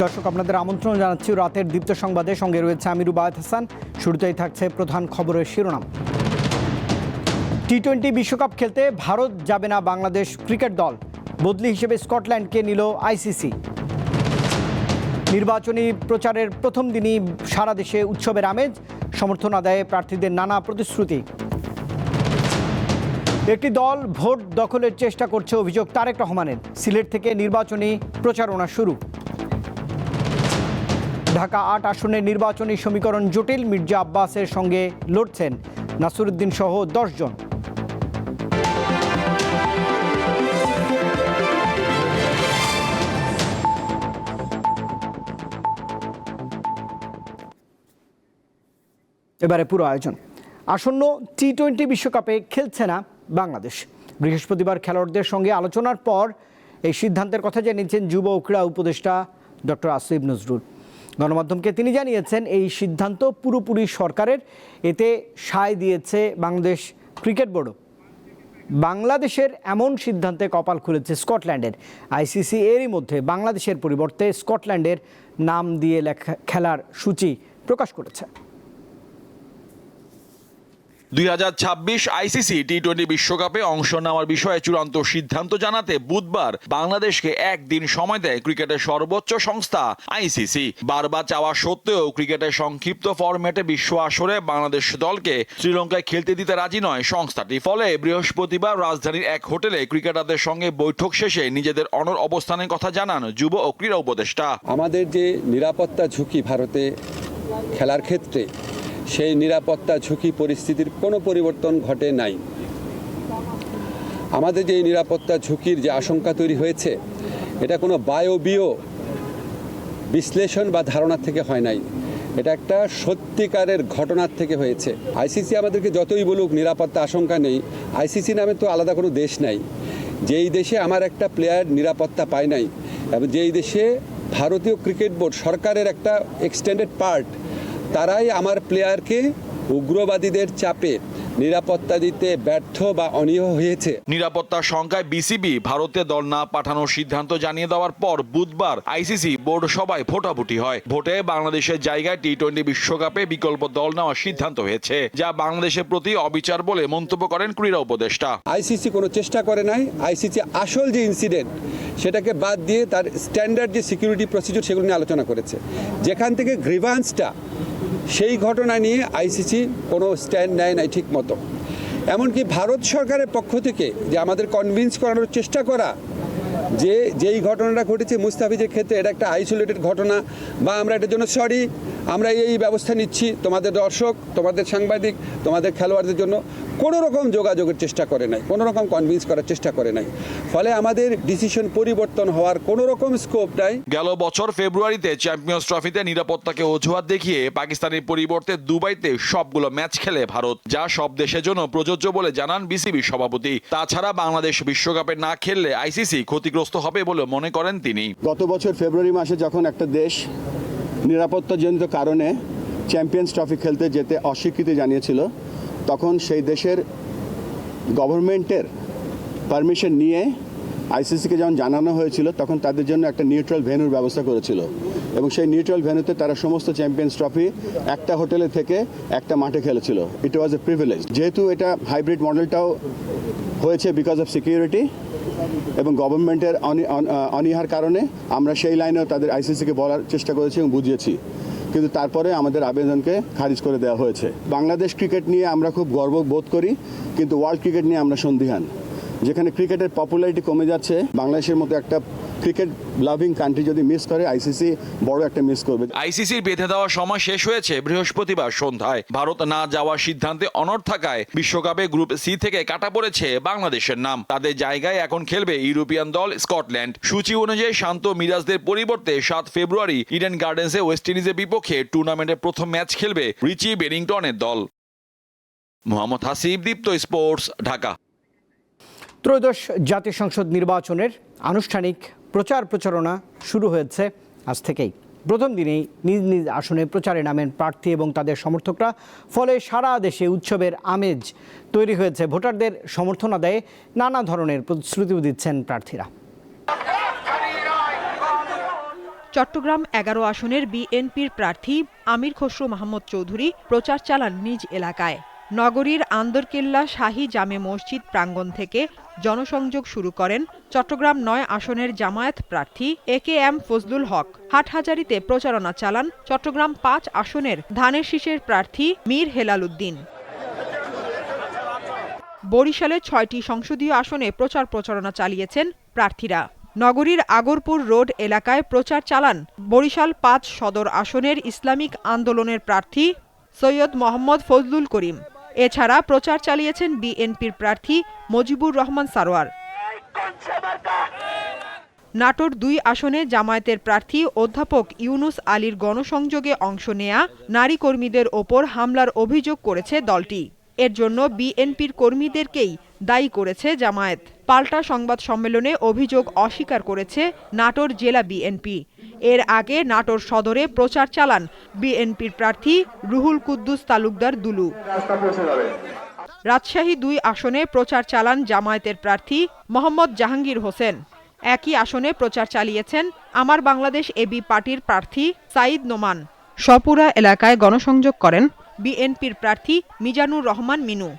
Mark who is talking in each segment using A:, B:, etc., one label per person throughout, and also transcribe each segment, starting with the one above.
A: দর্শক, আপনাদের আমন্ত্রণ জানাচ্ছি রাতের দীপ্ত সংবাদে। সঙ্গে রয়েছে আমি রুবায়েত হাসান। শুরুতেই থাকছে প্রধান খবরের শিরোনাম। টি-20 বিশ্বকাপ খেলতে ভারত যাবে না বাংলাদেশ ক্রিকেট দল। বদলি হিসেবে স্কটল্যান্ডকে নিল আইসিসি। নির্বাচনী প্রচারের প্রথম দিনই সারা দেশে উৎসবের আমেজ, সমর্থন আদায়ে প্রার্থীদের নানা প্রতিশ্রুতি। একটি দল ভোট দখলের চেষ্টা করছে, অভিযোগ তারেক রহমানের। সিলেট থেকে নির্বাচনী প্রচারণা শুরু। ঢাকা ৮ আসনের নির্বাচনী সমীকরণ জটিল, মির্জা আব্বাসের সঙ্গে লড়ছেন নাসিরুদ্দিন সহ 10 জন। এবারে পুরো আয়োজন। আসন্ন টি-20 বিশ্বকাপে খেলছে না বাংলাদেশ। বৃহস্পতিবার খেলোয়াড়দের সঙ্গে আলোচনার পর এই সিদ্ধান্তের কথা জানিয়েছেন যুব ও ক্রীড়া উপদেষ্টা ডক্টর আসিফ নজরুল। গণমাধ্যমকে তিনি জানিয়েছেন, এই সিদ্ধান্ত পুরোপুরি সরকারের। এতে সায় দিয়েছে বাংলাদেশ ক্রিকেট বোর্ডও। বাংলাদেশের এমন সিদ্ধান্তে কপাল খুলেছে স্কটল্যান্ডের। আইসিসি এরই মধ্যে বাংলাদেশের পরিবর্তে স্কটল্যান্ডের নাম দিয়ে খেলার সূচি প্রকাশ করেছে।
B: 2026 আইসিসি টি-20 বিশ্বকাপে অংশ নেওয়ার বিষয়ে চূড়ান্ত সিদ্ধান্ত জানাতে বুধবার বাংলাদেশকে একদিন সময় দেয় ক্রিকেটের সর্বোচ্চ সংস্থা আইসিসি। বারবার চাওয়া সত্ত্বেও ক্রিকেটের সংক্ষিপ্ত ফরম্যাটে বিশ্ব আসরে বাংলাদেশ দলকে শ্রীলঙ্কায় খেলতে দিতে রাজি নয় সংস্থাটি। ফলে বৃহস্পতিবার রাজধানীর এক হোটেলে ক্রিকেটারদের সঙ্গে বৈঠক শেষে নিজেদের অনড় অবস্থানের কথা জানান যুব ও ক্রীড়া উপদেষ্টা।
C: আমাদের যে নিরাপত্তা ঝুঁকি ভারতে খেলার ক্ষেত্রে, সেই নিরাপত্তা ঝুঁকি পরিস্থিতির কোনো পরিবর্তন ঘটে নাই। আমাদের যে নিরাপত্তা ঝুঁকির যে আশঙ্কা তৈরি হয়েছে, এটা কোনো বায়বীয় বিশ্লেষণ বা ধারণা থেকে হয় নাই, এটা একটা সত্যিকারের ঘটনার থেকে হয়েছে। আইসিসি আমাদেরকে যতই বলুক নিরাপত্তা আশঙ্কা নেই, আইসিসি নামে তো আলাদা কোনো দেশ নাই। যেই দেশে আমার একটা প্লেয়ার নিরাপত্তা পায় নাই, এবং যেই দেশে ভারতীয় ক্রিকেট বোর্ড সরকারের একটা এক্সটেন্ডেড পার্ট, তারাই আমার প্লেয়ারকে উগ্রবাদীদের চাপে নিরাপত্তা দিতে ব্যর্থ বা অনীহ হয়েছে।
B: নিরাপত্তার শঙ্কায় বিসিবি ভারতে দল না পাঠানোর সিদ্ধান্ত জানিয়ে দেওয়ার পর বুধবার আইসিসি বোর্ড সভায় ভোটাভুটি হয়। ভোটে বাংলাদেশের জায়গায় টি-20 বিশ্বকাপে বিকল্প দল নেওয়ার সিদ্ধান্ত হয়েছে, যা বাংলাদেশের প্রতি অবিচার বলে মন্তব্য করেন ক্রীড়া উপদেষ্টা।
C: আইসিসি কোনো চেষ্টা করে নাই। আইসিসি আসল যে ইনসিডেন্ট, সেটাকে বাদ দিয়ে তার স্ট্যান্ডার্ড যে সিকিউরিটি প্রসিডিউর, সেগুলো নিয়ে আলোচনা করেছে। যেখান থেকে গ্রিভান্সটা, সেই ঘটনা নিয়ে আইসিসি কোনো স্ট্যান্ড নেয় নাই ঠিক মতো। এমনকি ভারত সরকারের পক্ষ থেকে যে আমাদের কনভিন্স করানোর চেষ্টা করা যে যেই ঘটনাটা ঘটেছে মুস্তাফিজের ক্ষেত্রে এটা একটা আইসোলেটেড ঘটনা, বা আমরা এটার জন্য সরি, আমরা এই ব্যবস্থা নিচ্ছি, তোমাদের দর্শক, তোমাদের সাংবাদিক, তোমাদের খেলোয়াড়দের জন্য কোনো রকম যোগাযোগের চেষ্টা করে নাই, কোনো রকম কনভিন্স করার চেষ্টা করে নাই। ফলে আমাদের ডিসিশন পরিবর্তন হওয়ার কোনো রকম স্কোপ নাই।
B: গেল বছর ফেব্রুয়ারিতে চ্যাম্পিয়ন্স ট্রফিতে নিরাপত্তাকে অজুহাত দেখিয়ে পাকিস্তানের পরিবর্তে দুবাইতে সবগুলো ম্যাচ খেলে ভারত, যা সব দেশের জন্য প্রযোজ্য বলে জানান বিসিবি সভাপতি। তাছাড়া বাংলাদেশ বিশ্বকাপে না খেললে আইসিসি ক্ষতিগ্রস্ত হবে বলে মনে করেন তিনি।
D: গত বছর ফেব্রুয়ারি মাসে যখন একটা দেশ নিরাপত্তাজনিত কারণে চ্যাম্পিয়ন্স ট্রফি খেলতে যেতে অস্বীকৃতি জানিয়েছিল, তখন সেই দেশের গভর্নমেন্টের পারমিশন নিয়ে আইসিসিকে যখন জানানো হয়েছিল, তখন তাদের জন্য একটা নিউট্রাল ভেন্যুর ব্যবস্থা করেছিল, এবং সেই নিউট্রাল ভেন্যুতে তারা সমস্ত চ্যাম্পিয়ন্স ট্রফি একটা হোটেলে থেকে একটা মাঠে খেলেছিল। ইট ওয়াজ এ প্রিভিলেজ। যেহেতু এটা হাইব্রিড মডেলটাও হয়েছে বিকজ অফ সিকিউরিটি এবং গভর্নমেন্টের অনীহার কারণে, আমরা সেই লাইনেও তাদের আইসিসিকে বলার চেষ্টা করেছি এবং বুঝিয়েছি, কিন্তু তারপরে আমাদের আবেদনকে খারিজ করে দেওয়া হয়েছে। বাংলাদেশ ক্রিকেট নিয়ে আমরা খুব গর্ববোধ করি, কিন্তু ওয়ার্ল্ড ক্রিকেট নিয়ে আমরা সন্দিহান। যেখানে ক্রিকেটের পপুলারিটি কমে যাচ্ছে, বাংলাদেশের মতো একটা ক্রিকেট লাভিং কান্ট্রি যদি মিস করে, আইসিসি বড় একটা মিস করবে।
B: আইসিসির বেঁধে দেওয়ার সময় শেষ হয়েছে বৃহস্পতিবার সন্ধ্যায়। ভারত না যাওয়ার সিদ্ধান্তে অনড় থাকায় বিশ্বকাপে গ্রুপ সি থেকে কাটা পড়েছে বাংলাদেশের নাম। তাদের জায়গায় এখন খেলবে ইউরোপিয়ান দল স্কটল্যান্ড। সূচি অনুযায়ী শান্ত মিরাজদের পরিবর্তে 7 ফেব্রুয়ারি ইডেন গার্ডেন্সে ওয়েস্ট ইন্ডিজের বিপক্ষে টুর্নামেন্টের প্রথম ম্যাচ খেলবে রিচি বেরিংটনের দল। মোহাম্মদ হাসিব, দীপ্ত স্পোর্টস, ঢাকা।
A: ত্রয়োদশ জাতীয় সংসদ নির্বাচনের আনুষ্ঠানিক প্রচারণা শুরু হয়েছে আজ থেকেই। প্রথম দিনেই নিজ নিজ আসনে প্রচারে নামেন প্রার্থী এবং তাদের সমর্থকরা। ফলে সারা দেশে উৎসবের আমেজ তৈরি হয়েছে। ভোটারদের সমর্থন আদায়ে নানা ধরনের প্রতিশ্রুতিও দিচ্ছেন প্রার্থীরা।
E: চট্টগ্রাম ১১ আসনের বিএনপির প্রার্থী আমির খসরু মাহমুদ চৌধুরী প্রচার চালান নিজ এলাকায়। নগরীর আন্দরকেল্লা শাহী জামে মসজিদ প্রাঙ্গণ থেকে জনসংযোগ শুরু করেন চট্টগ্রাম ৯ আসনের জামায়াত প্রার্থী AKM ফজলুল হক। হাটহাজারীতে প্রচারণা চালান চট্টগ্রাম ৫ আসনের ধানের শীষের প্রার্থী মীর হেলাল উদ্দিন। বরিশালে ৬টি সংসদীয় আসনে প্রচারণা চালিয়েছেন প্রার্থীরা। নগরীর আগরপুর রোড এলাকায় প্রচার চালান বরিশাল ৫ সদর আসনের ইসলামিক আন্দোলনের প্রার্থী সৈয়দ মোহাম্মদ ফজলুল করিম। এছাড়া প্রচার চালিয়েছেন বিএনপির প্রার্থী মজিবুর রহমান সারোয়ার। নাটোর ২ আসনে জামায়াতের প্রার্থী অধ্যাপক ইউনুস আলীর গণসংযোগে অংশ নেয়া নারী কর্মীদের ওপর হামলার অভিযোগ করেছে দলটি। এর জন্য বিএনপির কর্মীদেরকেই দায়ী করেছে জামায়াত। পাল্টা সংবাদ সম্মেলনে অভিযোগ অস্বীকার করেছে নাটোর জেলা বিএনপি। এর আগে নাটোর সদরে প্রচার চালান বিএনপির প্রার্থী রুহুল কুদ্দুস তালুকদার দুলু। রাজশাহী ২ আসনে প্রচার চালান জামায়াতের প্রার্থী মোহাম্মদ জাহাঙ্গীর হোসেন। একই আসনে প্রচার চালিয়েছেন আমার বাংলাদেশ এবি পার্টির প্রার্থী সাঈদ নোমান। সপুরা এলাকায় গণসংযোগ করেন বিএনপির প্রার্থী মিজানুর রহমান মিনু।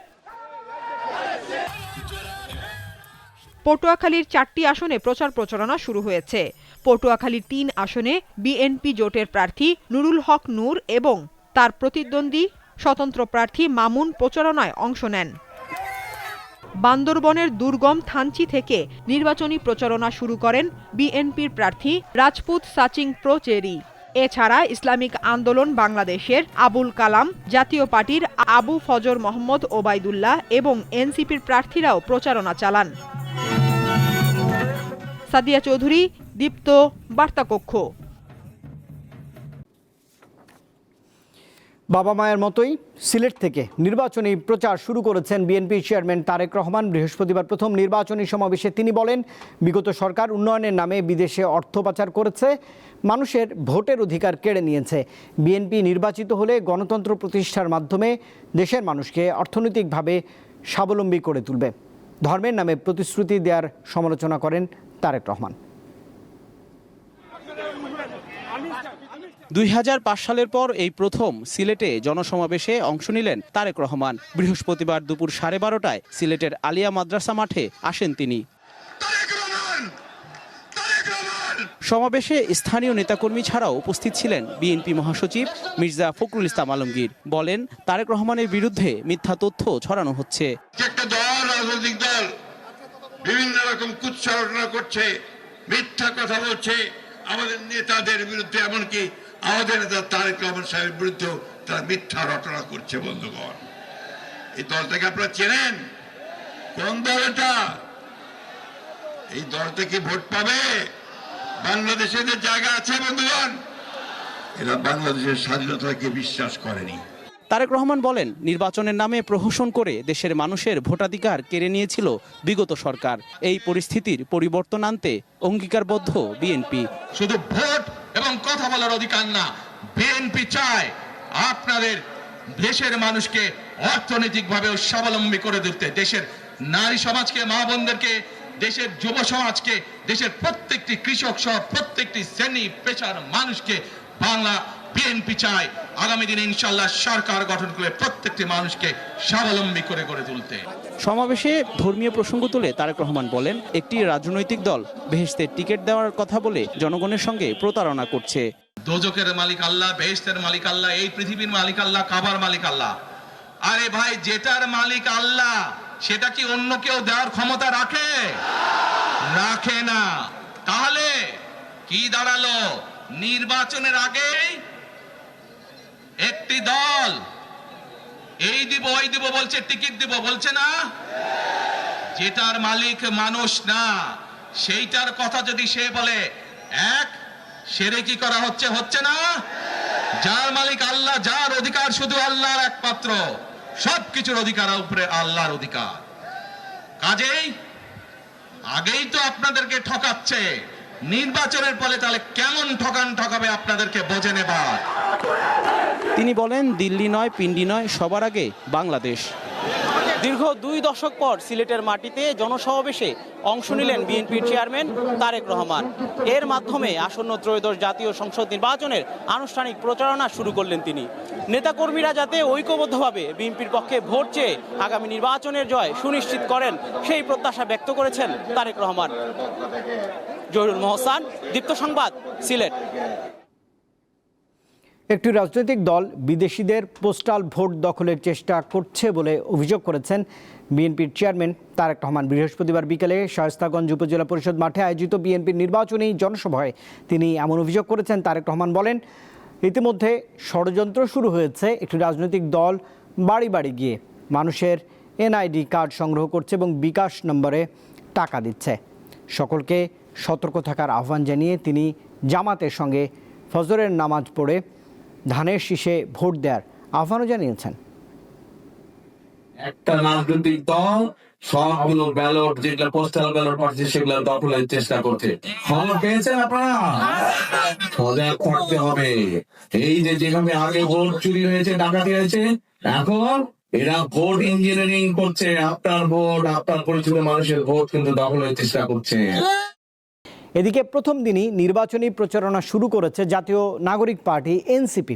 E: পটুয়াখালীর ৪টি আসনে প্রচারণা শুরু হয়েছে। পটুয়াখালীর ৩ আসনে বিএনপি জোটের প্রার্থী নুরুল হক নূর এবং তার প্রতিদ্বন্দ্বী স্বতন্ত্র প্রার্থী মামুন প্রচারণায় অংশ নেন। বান্দরবনের দুর্গম থানচি থেকে নির্বাচনী প্রচারণা শুরু করেন বিএনপির প্রার্থী রাজপুত সাচিং প্রো চেরি। এছাড়া ইসলামিক আন্দোলন বাংলাদেশের আবুল কালাম, জাতীয় পার্টির আবু ফজর মোহাম্মদ ওবায়দুল্লাহ এবং এনসিপির প্রার্থীরাও প্রচারণা চালান। সাদিয়া চৌধুরী, দীপ্ত, বার্তাকক্ষ।
A: বাবা মায়ের মতোই সিলেট থেকে নির্বাচনী প্রচার শুরু করেছেন বিএনপি চেয়ারম্যান তারেক রহমান। বৃহস্পতিবার প্রথম নির্বাচনী সমাবেশে তিনি বলেন, বিগত সরকার উন্নয়নের নামে বিদেশে অর্থ পাচার করেছে, মানুষের ভোটের অধিকার কেড়ে নিয়েছে। বিএনপি নির্বাচিত হলে গণতন্ত্র প্রতিষ্ঠার মাধ্যমে দেশের মানুষকে অর্থনৈতিকভাবে স্বাবলম্বী করে তুলবে। ধর্মের নামে প্রতিশ্রুতি দেওয়ার সমালোচনা করেন তারেক রহমান।
F: ২০০৫ সালের পর এই প্রথম সিলেটে জনসমাবেশে অংশ নিলেন তারেক রহমান। বৃহস্পতিবার দুপুর 12:30টায় সিলেটের আলিয়া মাদ্রাসা মাঠে আসেন তিনি। সমাবেশে স্থানীয় নেতাকর্মী ছাড়াও উপস্থিত ছিলেন বিএনপি মহাসচিব মির্জা ফখরুল ইসলাম আলমগীর। বলেন, তারেক রহমানের বিরুদ্ধে মিথ্যা তথ্য ছড়ানো হচ্ছে।
G: একটা দল, রাজনৈতিক দল বিভিন্ন রকম কুৎসারণা করছে, মিথ্যা কথা বলছে আমাদের নেতাদের বিরুদ্ধে, এমনকি আমাদের নেতা তারেক রহমান সাহেবের বিরুদ্ধেও তারা মিথ্যা রটনা করছে। বন্ধুগণ, এই দলটাকে আপনারা চেনেন? কোন দল এটা? এই দল থেকে ভোট পাবে? বাংলাদেশে যে জায়গা আছে বন্ধুগণ, এরা বাংলাদেশের স্বাধীনতাকে বিশ্বাস করেনি।
F: তারেক রহমান বলেন, নির্বাচনের নামে প্রহসন করে দেশের মানুষের ভোটাধিকার কেড়ে নিয়েছিল বিগত সরকার। এই পরিস্থিতির পরিবর্তন আনতে অঙ্গীকারবদ্ধ বিএনপি।
H: শুধু ভোট এবং কথা বলার অধিকার না, বিএনপি চায় আপনাদের দেশের মানুষকে অর্থনৈতিকভাবে স্বাবলম্বী করে তুলতে, দেশের নারী সমাজকে, মা বোনদেরকে, দেশের যুব সমাজকে, দেশের প্রত্যেকটি কৃষক সহ প্রত্যেকটি শ্রেণী পেশার মানুষকে বাংলা বিএনপি চায় আগামী দিনে ইনশাআল্লাহ সরকার গঠন করে প্রত্যেকটি মানুষকে স্বাবলম্বী করে গড়ে তুলতে।
F: সমাবেশে ধর্মীয় প্রসঙ্গ তুলে তারেক রহমান বলেন, একটি রাজনৈতিক দল বেহেশতের টিকিট দেওয়ার কথা বলে জনগণের সঙ্গে প্রতারণা করছে।
H: দোজখের মালিক আল্লাহ, বেহেশতের মালিক আল্লাহ, এই পৃথিবীর মালিক আল্লাহ, কাবার মালিক আল্লাহ। আরে ভাই, যেটার মালিক আল্লাহ সেটা কি অন্য কেউ দেওয়ার ক্ষমতা রাখে? রাখে না। তাহলে কি দাঁড়ালো? নির্বাচনের আগে একটি দল এই দিব ওই দিব বলছে, টিকিট দিব বলছে না? যেটার মালিক মানুষ না, সেইটার কথা যদি সে বলে, এক শিরকি করা হচ্ছে, হচ্ছে না? যার মালিক আল্লাহ, যার অধিকার শুধু আল্লাহর একমাত্র, সবকিছুর অধিকার উপরে আল্লাহর অধিকার। কাজেই আগেই তো আপনাদেরকে ঠকাচ্ছে, নির্বাচনের ফলে তাহলে কেমন ঠকাবে আপনাদেরকে বোঝে নেবার।
F: তিনি বলেন, দিল্লি নয়, পিন্ডি নয়, সবার আগে বাংলাদেশ। দীর্ঘ 2 দশক পর সিলেটের মাটিতে জনসমাবেশে অংশ নিলেন বিএনপির চেয়ারম্যান তারেক রহমান। এর মাধ্যমে আসন্ন ত্রয়োদশ জাতীয় সংসদ নির্বাচনের আনুষ্ঠানিক প্রচারণা শুরু করলেন তিনি। নেতাকর্মীরা যাতে ঐক্যবদ্ধভাবে বিএনপির পক্ষে ভোট চেয়ে আগামী নির্বাচনের জয় সুনিশ্চিত করেন সেই প্রত্যাশা ব্যক্ত করেছেন তারেক রহমান। জহিরুল মোহসান, দীপ্ত সংবাদ, সিলেট।
A: একটি রাজনৈতিক দল বিদেশিদের পোস্টাল ভোট দখলের চেষ্টা করছে বলে অভিযোগ করেছেন বিএনপির চেয়ারম্যান তারেক রহমান। বৃহস্পতিবার বিকেলে শায়েস্তাগঞ্জ উপজেলা পরিষদ মাঠে আয়োজিত বিএনপির নির্বাচনী জনসভায় তিনি এমন অভিযোগ করেছেন। তারেক রহমান বলেন, ইতিমধ্যে ষড়যন্ত্র শুরু হয়েছে। একটি রাজনৈতিক দল বাড়ি বাড়ি গিয়ে মানুষের এনআইডি কার্ড সংগ্রহ করছে এবং বিকাশ নম্বরে টাকা দিচ্ছে। সকলকে সতর্ক থাকার আহ্বান জানিয়ে তিনি জামাতের সঙ্গে ফজরের নামাজ পড়ে ধানের শীষে ভোট দেওয়ার আহ্বানও জানিয়েছেন।
I: একটা রাজনৈতিক দল সবগুলো ব্যালট, যেগুলো পোস্টাল ব্যালট পাচ্ছে, সেগুলো দখলের চেষ্টা করছে। খবর পেয়েছেন আপনারা? সজাগ থাকতে হবে। এই যে যেভাবে আগে ভোট চুরি হয়েছে, ডাকাতি হয়েছে, এখন এরা ভোট ইঞ্জিনিয়ারিং করছে। আপনার ভোট, আপনার পরিচিত মানুষের ভোট কিন্তু দখলের চেষ্টা করছে।
A: এদিকে প্রথম দিনই নির্বাচনী প্রচারণা শুরু করেছে জাতীয় নাগরিক পার্টি এনসিপি।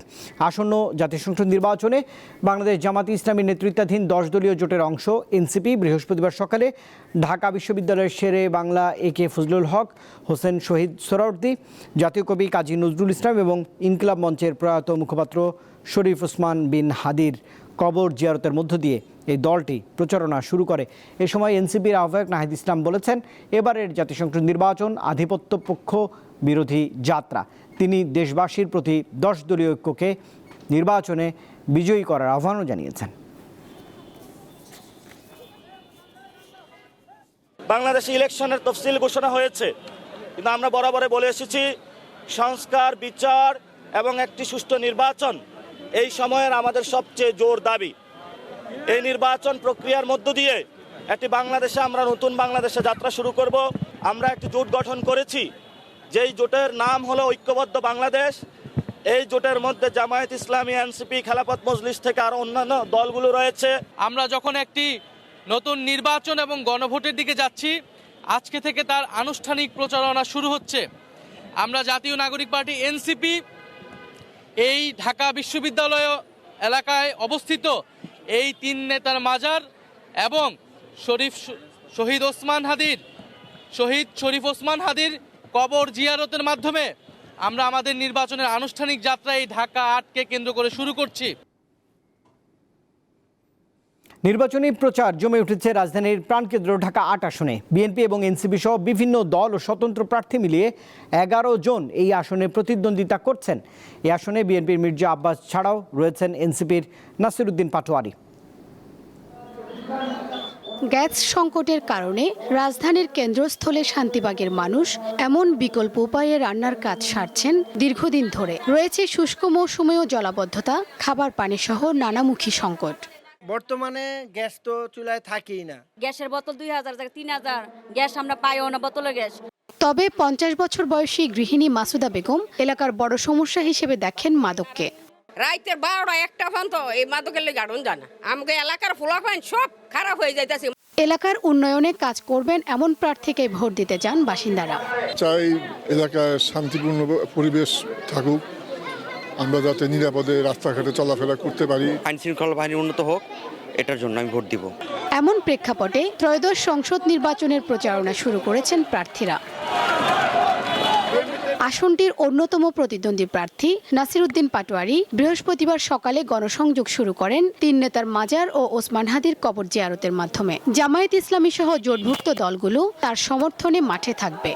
A: আসন্ন জাতীয় সংসদ নির্বাচনে বাংলাদেশ জামাত ইসলামীর নেতৃত্বাধীন 10 দলীয় জোটের অংশ এনসিপি বৃহস্পতিবার সকালে ঢাকা বিশ্ববিদ্যালয়ের শেরে বাংলা একে ফজলুল হক, হোসেন শহীদ সোহরাওয়ার্দী, জাতীয় কবি কাজী নজরুল ইসলাম এবং ইনকিলাব মঞ্চের প্রয়াত মুখপাত্র শরীফ ওসমান বিন হাদির কবর জিয়ারতের মধ্য দিয়ে এই দলটি প্রচারণা শুরু করে। এ সময় এনসিপির আহ্বায়ক নাহিদ ইসলাম বলেছেন, এবারের জাতীয় সংসদ নির্বাচন আধিপত্য পক্ষ বিরোধী যাত্রা। তিনি দেশবাসীর প্রতি 10 দলীয় ঐক্যকে নির্বাচনে বিজয়ী করার আহ্বানও জানিয়েছেন।
J: বাংলাদেশে ইলেকশনের তফসিল ঘোষণা হয়েছে, কিন্তু আমরা বরাবরে বলে এসেছি সংস্কার, বিচার এবং একটি সুষ্ঠু নির্বাচন এই সময়ের আমাদের সবচেয়ে জোর দাবি। এই নির্বাচন প্রক্রিয়ার মধ্য দিয়ে একটি বাংলাদেশে আমরা নতুন বাংলাদেশে যাত্রা শুরু করব। আমরা একটি জোট গঠন করেছি, যেই জোটের নাম হলো ঐক্যবদ্ধ বাংলাদেশ। এই জোটের মধ্যে জামায়াত ইসলামী, এনসিপি, খেলাফত মজলিস থেকে আরো অন্যান্য দলগুলো রয়েছে।
K: আমরা যখন একটি নতুন নির্বাচন এবং গণভোটের দিকে যাচ্ছি, আজকে থেকে তার আনুষ্ঠানিক প্রচারণা শুরু হচ্ছে। আমরা জাতীয় নাগরিক পার্টি এনসিপি এই ঢাকা বিশ্ববিদ্যালয় এলাকায় অবস্থিত এই 3 নেতার মাজার এবং শহীদ শরীফ ওসমান হাদির কবর জিয়ারতের মাধ্যমে আমরা আমাদের নির্বাচনের আনুষ্ঠানিক যাত্রা এই ঢাকা 8কে কেন্দ্র করে শুরু করছি।
A: নির্বাচনী প্রচার জমে উঠেছে রাজধানীর প্রাণকেন্দ্র ঢাকা 8 আসনে। বিএনপি এবং এনসিপি সহ বিভিন্ন দল ও স্বতন্ত্র প্রার্থী মিলিয়ে 11 জন এই আসনে প্রতিদ্বন্দ্বিতা করছেন। এই আসনে বিএনপির মির্জা আব্বাস ছাড়াও রয়েছেন এনসিপির নাসিরউদ্দিন পাটোয়ারি।
L: গ্যাস সংকটের কারণে রাজধানীর কেন্দ্রস্থলে শান্তিবাগের মানুষ এমন বিকল্প উপায়ে রান্নার কাজ সারছেন দীর্ঘদিন ধরে। রয়েছে শুষ্ক মৌসুমেও জলাবদ্ধতা, খাবার পানি সহ নানামুখী সংকট।
M: বর্তমানে গ্যাস তো চুলায় থাকেই না।
N: গ্যাসের বোতল 2000 থেকে 3000, গ্যাস আমরা পাইও না, বোতলের গ্যাস।
L: তবে 50 বছর বয়সী গৃহিণী মাসুদা বেগম এলাকার বড় সমস্যা হিসেবে দেখেন মাদককে।
N: রাইতের 12টা 1টা পর্যন্ত এই মাদকের লেগে আড়ন জানা আমাকে এলাকার ফলাফল সব খারাপ হয়ে যাইতেছে।
L: এলাকার উন্নয়নে কাজ করবেন এমন প্রার্থীকে ভোট দিতে যান বাসিন্দারা।
O: চাই এলাকায় শান্তিপূর্ণ পরিবেশ থাকুক, আমরা যাতে নিরাপদে রাস্তাঘাটে চলাফেরা করতে পারি।
P: আইন শৃঙ্খলা বাহিনী উন্নত হোক, এটার জন্য আমি ভোট দিব।
L: এমন প্রেক্ষাপটে ত্রয়োদশ সংসদ নির্বাচনের প্রচারণা শুরু করেছেন প্রার্থীরা। আসনটির অন্যতম প্রতিদ্বন্দ্বী প্রার্থী নাসিরউদ্দিন পাটোয়ারি বৃহস্পতিবার সকালে গণসংযোগ শুরু করেন 3 নেতার মাজার ও ওসমান হাদির কবর জিয়ারতের মাধ্যমে। জামায়াত ইসলামী সহ জোটভুক্ত দলগুলো তার সমর্থনে মাঠে থাকবে।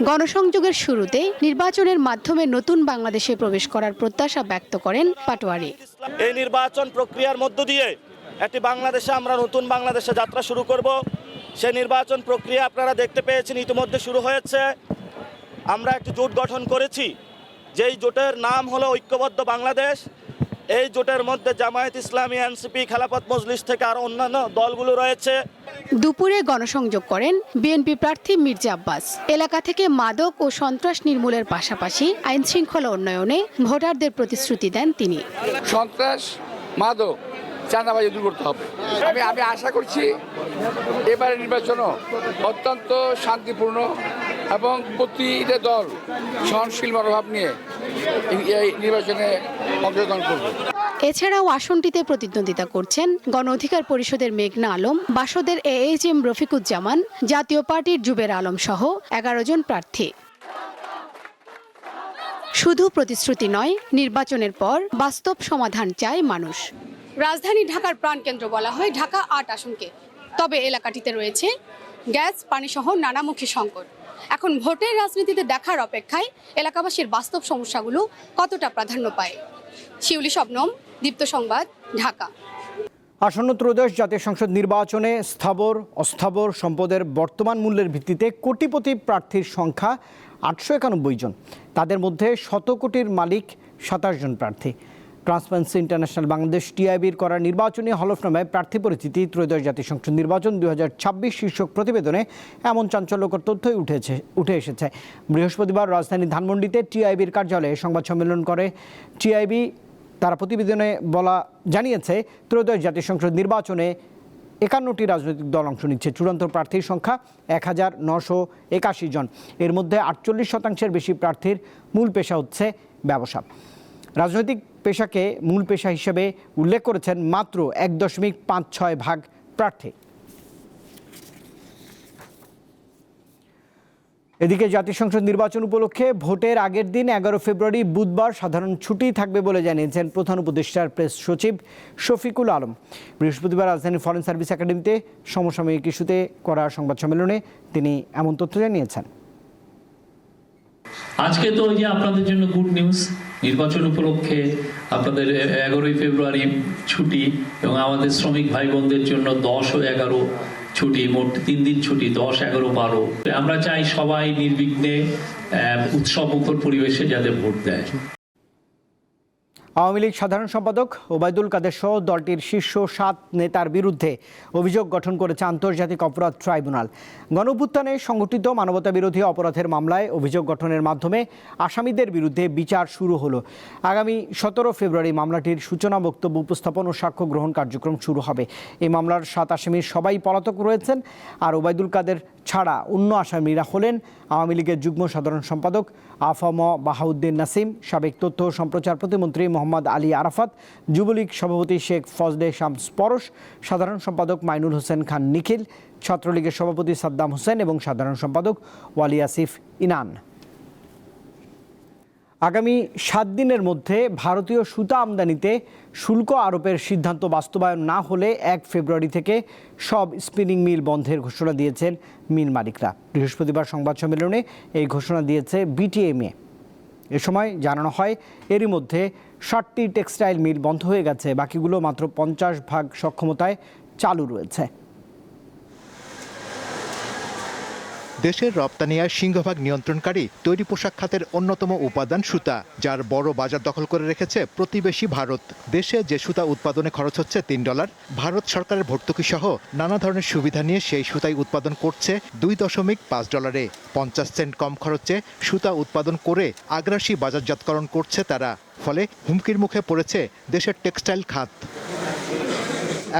L: গণসংযোগের শুরুতে নির্বাচনের মাধ্যমে নতুন বাংলাদেশে প্রবেশ করার প্রত্যাশা ব্যক্ত করেন পাটোয়ারি।
J: এই নির্বাচন প্রক্রিয়ার মধ্য দিয়ে একটি বাংলাদেশে আমরা নতুন বাংলাদেশে যাত্রা শুরু করব। সেই নির্বাচন প্রক্রিয়া আপনারা দেখতে পেয়েছেন ইতিমধ্যে শুরু হয়েছে। আমরা একটি জোট গঠন করেছি, যেই জোটের নাম হলো ঐক্যবদ্ধ বাংলাদেশ। এই জোটের মধ্যে জামায়াত ইসলামী, এনসিপি, খেলাফত মজলিস থেকে আরো অন্যান্য দলগুলো রয়েছে।
L: দুপুরে গণসংযোগ করেন বিএনপি প্রার্থী মির্জা আব্বাস। এলাকা থেকে মাদক ও সন্ত্রাস নির্মূলের পাশাপাশি আইন শৃঙ্খলা উন্নয়নে ভোটারদের প্রতিশ্রুতি দেন তিনি।
Q: সন্ত্রাস, মাদক চাঁদাবাজি দূর করতে হবে। আমি আশা করছি এবারে নির্বাচনও অত্যন্ত শান্তিপূর্ণ এবং প্রতিটা দল সহনশীল মনোভাব নিয়ে এই নির্বাচনে অংশগ্রহণ করবে।
L: এছাড়াও আসনটিতে প্রতিদ্বন্দ্বিতা করছেন গণ অধিকার পরিষদের মেঘনা আলম, বাসদের AHM রফিকুজ্জামান, জাতীয় পার্টির জুবের আলম সহ 11 জন প্রার্থী। শুধু প্রতিশ্রুতি নয়, নির্বাচনের পর বাস্তব সমাধান চায় মানুষ। রাজধানী ঢাকার প্রাণকেন্দ্র বলা হয় ঢাকা 8 আসনকে। তবে এলাকাটিতে রয়েছে গ্যাস, পানিসহ নানামুখী সংকট। এখন ভোটের রাজনীতিতে দেখার অপেক্ষায় এলাকাবাসীর বাস্তব সমস্যাগুলো কতটা প্রাধান্য পায়। শিউলি শবনম, দীপ্ত সংবাদ, ঢাকা।
A: আসন্ন ত্রয়োদশ জাতীয় সংসদ নির্বাচনে স্থাবর অস্থাবর সম্পদের বর্তমান মূল্যের ভিত্তিতে কোটিপতি প্রার্থীর সংখ্যা 891 জন। তাদের মধ্যে 100 কোটির মালিক 27 জন প্রার্থী। ট্রান্সপারেন্সি ইন্টারন্যাশনাল বাংলাদেশ টিআইবির করা নির্বাচনী হলফনামায় প্রার্থী পরিচিতি ত্রয়োদশ জাতীয় সংসদ নির্বাচন 2026 শীর্ষক প্রতিবেদনে এমন চাঞ্চল্যকর তথ্যই উঠে এসেছে। বৃহস্পতিবার রাজধানী ধানমন্ডিতে টিআইবির কার্যালয়ে সংবাদ সম্মেলন করে টিআইবি। তারা প্রতিবেদনে জানিয়েছে ত্রয়োদশ জাতীয় সংসদ নির্বাচনে 51টি রাজনৈতিক দল অংশ নিচ্ছে। চূড়ান্ত প্রার্থীর সংখ্যা 1981 জন। এর মধ্যে 48% বেশি প্রার্থীর মূল পেশা হচ্ছে ব্যবসা। রাজনৈতিক পেশাকে মূল পেশা হিসেবে উল্লেখ করেছেন মাত্র 1.56% প্রার্থী। এদিকে জাতীয় সংসদ নির্বাচন উপলক্ষে ভোটের আগের দিন 11 ফেব্রুয়ারি বুধবার সাধারণ ছুটি থাকবে বলে জানিয়েছেন প্রধান উপদেষ্টার প্রেস সচিব শফিকুল আলম। বৃহস্পতিবার রাজধানীর ফরেন সার্ভিস একাডেমিতে সমসাময়িক ইস্যুতে করা সংবাদ সম্মেলনে তিনি এমন তথ্য জানিয়েছেন।
R: আজকে তো ওই যে আপনাদের জন্য গুড নিউজ, নির্বাচন উপলক্ষে আপনাদের 11 ফেব্রুয়ারি ছুটি এবং আমাদের শ্রমিক ভাই বোনদের জন্য 10 ও 11 ছুটি, মোট 3 দিন ছুটি, 10, 11, 12। আমরা চাই সবাই নির্বিঘ্নে উৎসব মুখর পরিবেশে যাতে ভোট দেয়।
A: আওয়ামী লীগ সাধারণ সম্পাদক ওবায়দুল কাদের সহ দলটির শীর্ষ 7 নেতার বিরুদ্ধে অভিযোগ গঠন করেছে আন্তর্জাতিক অপরাধ ট্রাইব্যুনাল। গণঅভ্যুত্থানে সংগঠিত মানবতাবিরোধী অপরাধের মামলায় অভিযোগ গঠনের মাধ্যমে আসামিদের বিরুদ্ধে বিচার শুরু হলো। আগামী 17 ফেব্রুয়ারি মামলাটির সূচনা বক্তব্য উপস্থাপন ও সাক্ষ্য গ্রহণ কার্যক্রম শুরু হবে। এই মামলার 7 আসামির সবাই পলাতক রয়েছেন। আর ওবায়দুল কাদের ছাড়া অন্য আসামিরা হলেন আওয়ামী লীগের যুগ্ম সাধারণ সম্পাদক আফম বাহাউদ্দিন নাসিম, সাবেক তথ্য ও সম্প্রচার প্রতিমন্ত্রী মোহাম্মদ আলী আরাফাত, যুবলীগ সভাপতি শেখ ফজলে শামস পরশ, সাধারণ সম্পাদক মাইনুল হোসেন খান নিখিল, ছাত্রলীগের সভাপতি সাদ্দাম হোসেন এবং সাধারণ সম্পাদক ওয়ালি আসিফ ইনান। আগামী 7 দিনের মধ্যে ভারতীয় সুতা আমদানিতে শুল্ক আরোপের সিদ্ধান্ত বাস্তবায়ন না হলে 1 ফেব্রুয়ারি থেকে সব স্পিনিং মিল বন্ধের ঘোষণা দিয়েছেন মিল মালিকরা। বৃহস্পতিবার সংবাদ সম্মেলনে এই ঘোষণা দিয়েছে বিটিএমএ। এ সময় জানানো হয় এরই মধ্যে 60টি টেক্সটাইল মিল বন্ধ হয়ে গেছে, বাকিগুলো মাত্র 50% সক্ষমতায় চালু রয়েছে।
S: দেশের রপ্তানি আয় সিংহভাগ নিয়ন্ত্রণকারী তৈরি পোশাক খাতের অন্যতম উপাদান সুতা, যার বড় বাজার দখল করে রেখেছে প্রতিবেশী ভারত। দেশে যে সুতা উৎপাদনে খরচ হচ্ছে $3, ভারত সরকারের ভর্তুকি সহ নানা ধরনের সুবিধা নিয়ে সেই সুতাই উৎপাদন করছে $2.5। 50 সেন্ট কম খরচে সুতা উৎপাদন করে আগ্রাসী বাজারজাতকরণ করছে তারা। ফলে হুমকির মুখে পড়েছে দেশের টেক্সটাইল খাত।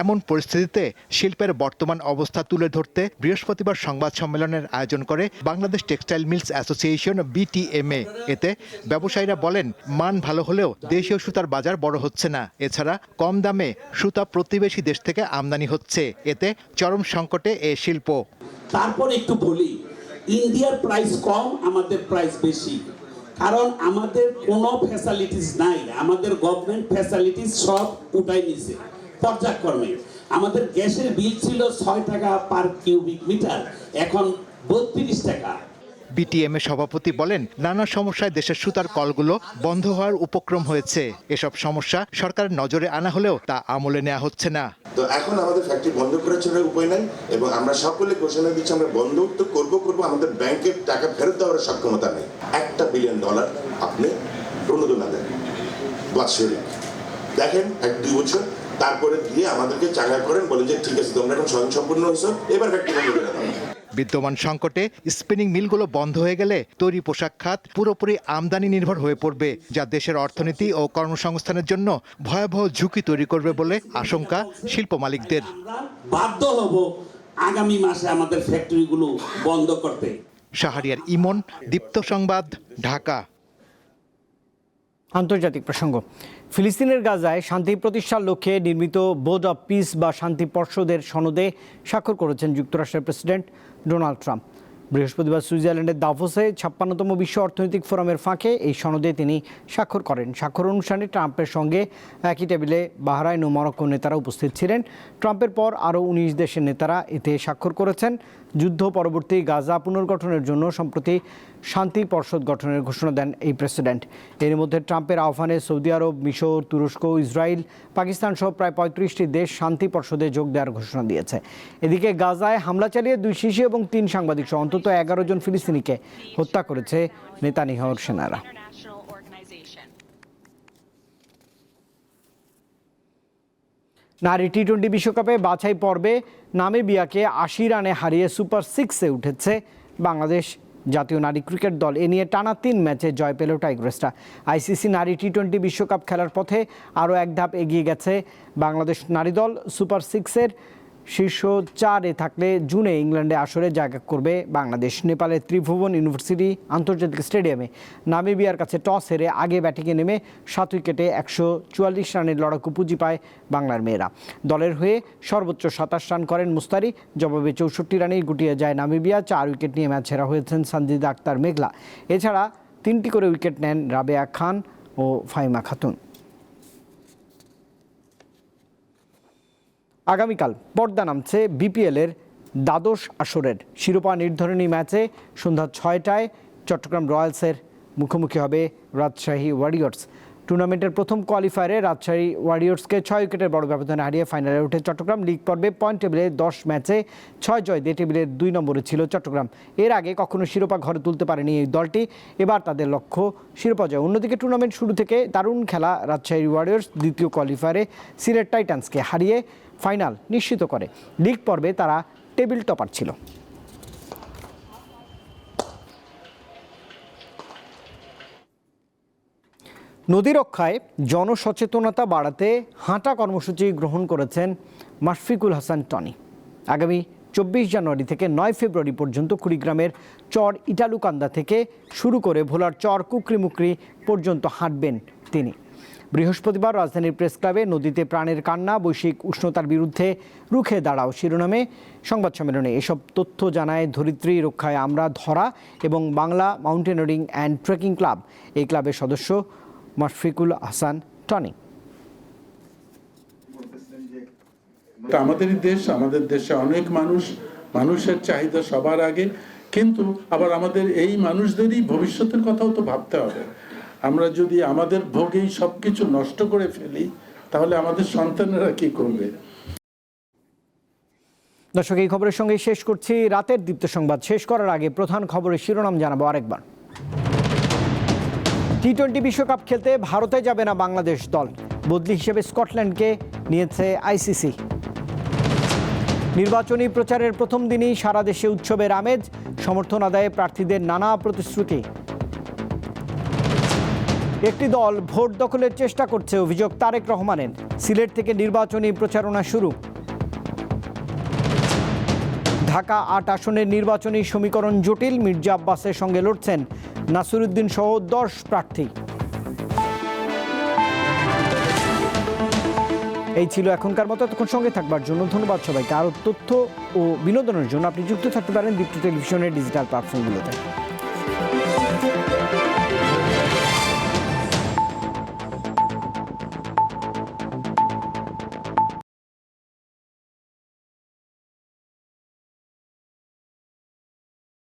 S: এমন পরিস্থিতিতে শিল্পের বর্তমান অবস্থা তুলে ধরতে বৃহস্পতিবার সংবাদ সম্মেলনের আয়োজন করে Bangladesh textile mills association BTMA. এতে ব্যবসায়ীরা বলেন, মান ভালো হলেও দেশীয় সুতার বাজার বড় হচ্ছে না। এছাড়া কম দামে সুতা প্রতিবেশী দেশ থেকে আমদানি হচ্ছে। এতে চরম সংকটে এ শিল্প।
T: তারপর একটু বলি, ইন্ডিয়ার প্রাইস কম, আমাদের প্রাইস বেশি, কারণ আমাদের কোনো ফ্যাসিলিটিস নাই। আমাদের গভর্নমেন্ট ফ্যাসিলিটিস সব উঠাই নিছে পর্যায়ক্রমে। আমাদের গ্যাসের বিল ছিল 6 টাকা পার কিউবিক মিটার, এখন 32 টাকা।
S: বিটিএমএ সভাপতি বলেন, নানা সমস্যায় দেশের সুতার কলগুলো বন্ধ হওয়ার উপক্রম হয়েছে। এসব সমস্যা সরকারের নজরে আনা হলেও তা আমলে নেওয়া হচ্ছে না।
U: তো এখন আমাদের ফ্যাক্টরি বন্ধ করার জন্য উপায় নাই এবং আমরা সকলে ঘোষণা দিচ্ছি আমরা বন্ধ তো করবো, আমাদের ব্যাংকের টাকা ফেরত দেওয়ার সক্ষমতা নেই। $1 বিলিয়ন আপনি প্রণোদনা দেন বাৎসরিক, দেখেন 1-2 বছর, তারপরে দিয়ে আমাদেরকে চাঙ্গা করেন, বলেন যে ঠিক আছে তোমরা এখন স্বয়ংসম্পূর্ণ হয়েছো, এবার ফ্যাক্টরি বন্ধ করে দাও।
S: বিদ্যমান সংকটে স্পিনিং মিলগুলো বন্ধ হয়ে গেলে তৈরি পোশাক খাত পুরোপুরি আমদানি নির্ভর হয়ে পড়বে, যা দেশের অর্থনীতি ও কর্মসংস্থানের জন্য ভয়াবহ ঝুঁকি তৈরি করবে বলে আশঙ্কা শিল্প মালিকদের।
T: বাধ্য হব আগামী মাসে আমাদের ফ্যাক্টরিগুলো বন্ধ করতে।
S: শাহরিয়ার ইমন, দীপ্ত সংবাদ, ঢাকা।
A: আন্তর্জাতিক প্রসঙ্গ। ফিলিস্তিনের গাজায় শান্তি প্রতিষ্ঠার লক্ষ্যে নির্মিত বোর্ড অব পিস বা শান্তি পর্ষদের সনদে স্বাক্ষর করেছেন যুক্তরাষ্ট্রের প্রেসিডেন্ট ডোনাল্ড ট্রাম্প। বৃহস্পতিবার সুইজারল্যান্ডের দাভোসে 56তম বিশ্ব অর্থনৈতিক ফোরামের ফাঁকে এই সনদে তিনি স্বাক্ষর করেন। স্বাক্ষর অনুষ্ঠানে ট্রাম্পের সঙ্গে একই টেবিলে বাহরাইন ও মরক্কো নেতারা উপস্থিত ছিলেন। ট্রাম্পের পর আরও 19 দেশের নেতারা এতে স্বাক্ষর করেছেন। যুদ্ধ পরবর্তী গাজা পুনর্গঠনের জন্য সম্প্রতি শান্তি পর্ষদ গঠনের ঘোষণা দেন এই প্রেসিডেন্ট। এর মধ্যে ট্রাম্পের আহ্বানে সৌদি আরব, মিশর, তুরস্ক, ইসরায়েল, পাকিস্তান সহ প্রায় 35টি দেশ শান্তি পর্ষদে যোগ দেওয়ার ঘোষণা দিয়েছে। এদিকে গাজায় হামলা চালিয়ে 2 শিশু এবং 3 সাংবাদিক সহ অন্তত 11 জন ফিলিস্তিনিকে হত্যা করেছে নেতানিয়াহুর সেনারা। নারী টি-20 বিশ্বকাপে বাছাই পর্বে নামিবিয়াকে 80 রানে হারিয়ে সুপার 6-এ উঠেছে বাংলাদেশ জাতীয় নারী ক্রিকেট দল। এ নিয়ে টানা 3 ম্যাচে জয় পেল টাইগ্রেসরা। আইসিসি নারী টি-20 বিশ্বকাপ খেলার পথে আরও এক ধাপ এগিয়ে গেছে বাংলাদেশ নারী দল। সুপার 6-এর শীর্ষ 4-এ থাকলে জুনে ইংল্যান্ডে আসরে জায়গা করবে বাংলাদেশ। নেপালের ত্রিভুবন ইউনিভার্সিটি আন্তর্জাতিক স্টেডিয়ামে নামিবিয়ার কাছে টস হেরে আগে ব্যাটিংয়ে নেমে 7 উইকেটে 144 রানের লড়াকু পুঁজি পায় বাংলার মেয়েরা। দলের হয়ে সর্বোচ্চ 27 রান করেন মুস্তারি, জবাবে 64 রানেই গুটিয়ে যায় নামিবিয়া। 4 উইকেট নিয়ে ম্যাচ সেরা হয়েছেন সানজিদা আক্তার মেঘলা। এছাড়া 3টি করে উইকেট নেন রাবেয়া খান ও ফাহিমা খাতুন। আগামীকাল পর্দা নামছে বিপিএলের দ্বাদশ আসরের শিরোপা নির্ধারণী ম্যাচে সন্ধ্যা 6টায় চট্টগ্রাম রয়্যালসের মুখোমুখি হবে রাজশাহী ওয়ারিয়র্স। টুর্নামেন্টের প্রথম কোয়ালিফায়ারে রাজশাহী ওয়ারিয়র্সকে 6 উইকেটের বড় ব্যবধানে হারিয়ে ফাইনালে ওঠে চট্টগ্রাম। লিগ পর্বে পয়েন্ট টেবিলে 10 ম্যাচে 6 জয় দিয়ে টেবিলের 2 নম্বরে ছিল চট্টগ্রাম। এর আগে কখনো শিরোপা ঘরে তুলতে পারেনি এই দলটি, এবার তাদের লক্ষ্য শিরোপা জয়। অন্যদিকে টুর্নামেন্ট শুরু থেকে দারুণ খেলা রাজশাহী ওয়ারিয়র্স দ্বিতীয় কোয়ালিফায়ারে সিলেট টাইটান্সকে হারিয়ে ফাইনাল নিশ্চিত করে। লিগ পর্বে তারা টেবিল টপার ছিল। নদী রক্ষায় জনসচেতনতা বাড়াতে হাঁটা কর্মসূচি গ্রহণ করেছেন মাশফিকুল হাসান টনি। আগামী 24 জানুয়ারি থেকে 9 ফেব্রুয়ারি পর্যন্ত কুড়িগ্রামের চর ইটালুকান্দা থেকে শুরু করে ভোলার চর কুকরিমুকরি পর্যন্ত হাঁটবেন তিনি। বৃহস্পতিবার রাজধানীর প্রেস ক্লাবে নদীতে প্রাণের কান্না, বৈশ্বিক উষ্ণতার বিরুদ্ধে রুখে দাঁড়াও শিরোনামে সংবাদ সম্মেলনে এসব তথ্য জানায় ধরিত্রী রক্ষায় আমরা ধরা এবং Bangla mountaineering and trekking club. এই ক্লাবের সদস্য মাশফিকুল হাসান টনি।
C: আমাদের দেশ, আমাদের দেশে অনেক মানুষের চাহিদা সবার আগে, কিন্তু আবার আমাদের এই মানুষদেরই ভবিষ্যতের কথাও তো ভাবতে হবে। আমরা যদি আমাদের ভোগেই সবকিছু নষ্ট করে ফেলি তাহলে আমাদের সন্তানেরা কি করবে?
A: দর্শক, এই খবরের সঙ্গে শেষ করছি রাতের দীপ্ত সংবাদ। শেষ করার আগে প্রধান খবরের শিরোনাম জানাবো আরেকবার। টি-20 বিশ্বকাপ খেলতে ভারতে যাবে না বাংলাদেশ দল, বদলি হিসেবে স্কটল্যান্ডকে নিয়েছে আইসিসি। নির্বাচনী প্রচারের প্রথম দিনই সারা দেশে উৎসবের আমেজ, সমর্থন আদায়ে প্রার্থীদের নানা প্রতিশ্রুতি। একটি দল ভোট দখলের চেষ্টা করছে, অভিযোগ তারেক রহমানের। সিলেট থেকে নির্বাচনী প্রচারণা শুরু। ঢাকা 8 আসনের নির্বাচনী সমীকরণ জটিল, মির্জা আব্বাসের সঙ্গে লড়ছেন নাসিরউদ্দিন সহ 10 প্রার্থী। এই ছিল এখনকার মতো। তখন সঙ্গে থাকবার জন্য ধন্যবাদ সবাইকে। আরও তথ্য ও বিনোদনের জন্য আপনি যুক্ত থাকতে পারেন দীপ্ত টেলিভিশনের ডিজিটাল প্ল্যাটফর্মগুলোতে।